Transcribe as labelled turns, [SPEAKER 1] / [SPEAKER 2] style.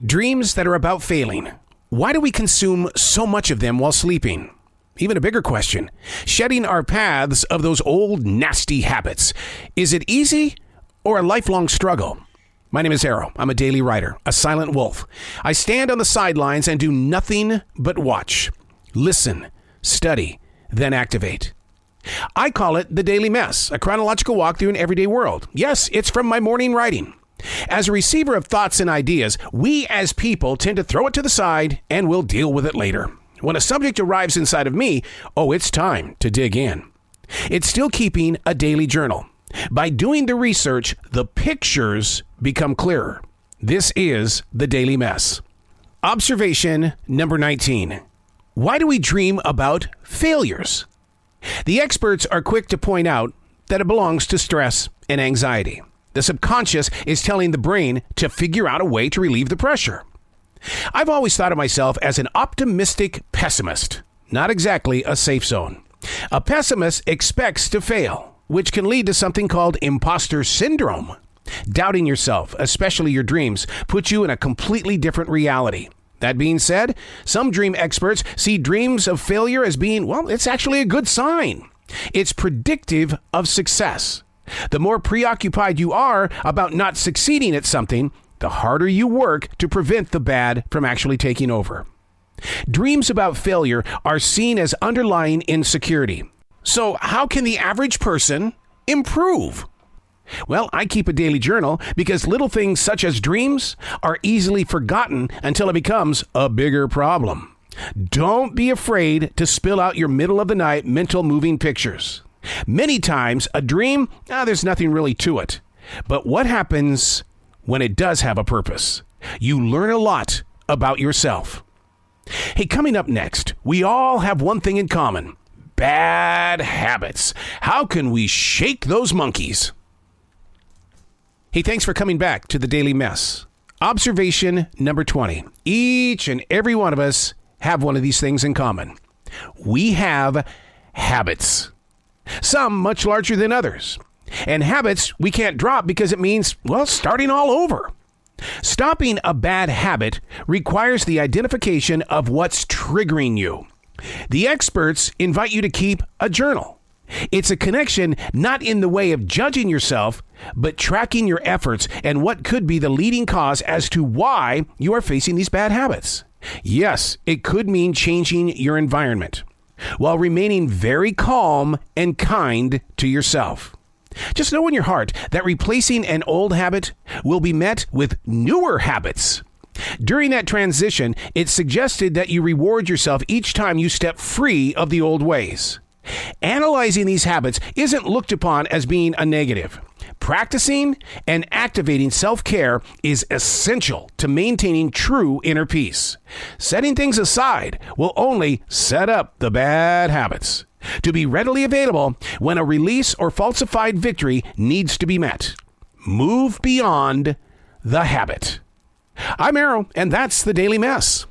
[SPEAKER 1] Dreams that are about failing. Why do we consume so much of them while sleeping? Even a bigger question, shedding our paths of those old nasty habits. Is it easy or a lifelong struggle? My name is Arroe. I'm a daily writer, a silent wolf. I stand on the sidelines and do nothing but watch, listen, study, then activate. I call it the Daily Mess, a chronological walk through an everyday world. Yes, it's from my morning writing. As a receiver of thoughts and ideas, we as people tend to throw it to the side and we'll deal with it later. When a subject arrives inside of me, it's time to dig in. It's still keeping a daily journal. By doing the research, the pictures become clearer. This is the Daily Mess. Observation number 19. Why do we dream about failures? The experts are quick to point out that it belongs to stress and anxiety. The subconscious is telling the brain to figure out a way to relieve the pressure. I've always thought of myself as an optimistic pessimist, not exactly a safe zone. A pessimist expects to fail, which can lead to something called imposter syndrome. Doubting yourself, especially your dreams, puts you in a completely different reality. That being said, some dream experts see dreams of failure as being, it's actually a good sign. It's predictive of success. The more preoccupied you are about not succeeding at something, the harder you work to prevent the bad from actually taking over. Dreams about failure are seen as underlying insecurity. So how can the average person improve? Well, I keep a daily journal because little things such as dreams are easily forgotten until it becomes a bigger problem. Don't be afraid to spill out your middle of the night mental moving pictures. Many times a dream, there's nothing really to it. But what happens when it does have a purpose? You learn a lot about yourself. Hey, coming up next, we all have one thing in common. Bad habits. How can we shake those monkeys? Hey, thanks for coming back to the Daily Mess. Observation number 20. Each and every one of us have one of these things in common. We have habits. Some much larger than others. And habits we can't drop because it means, starting all over. Stopping a bad habit requires the identification of what's triggering you. The experts invite you to keep a journal. It's a connection not in the way of judging yourself, but tracking your efforts and what could be the leading cause as to why you are facing these bad habits. Yes, it could mean changing your environment while remaining very calm and kind to yourself. Just know in your heart that replacing an old habit will be met with newer habits. During that transition, it's suggested that you reward yourself each time you step free of the old ways. Analyzing these habits isn't looked upon as being a negative. Practicing and activating self-care is essential to maintaining true inner peace. Setting things aside will only set up the bad habits to be readily available when a release or falsified victory needs to be met. Move beyond the habit. I'm Arroe, and that's the Daily Mess.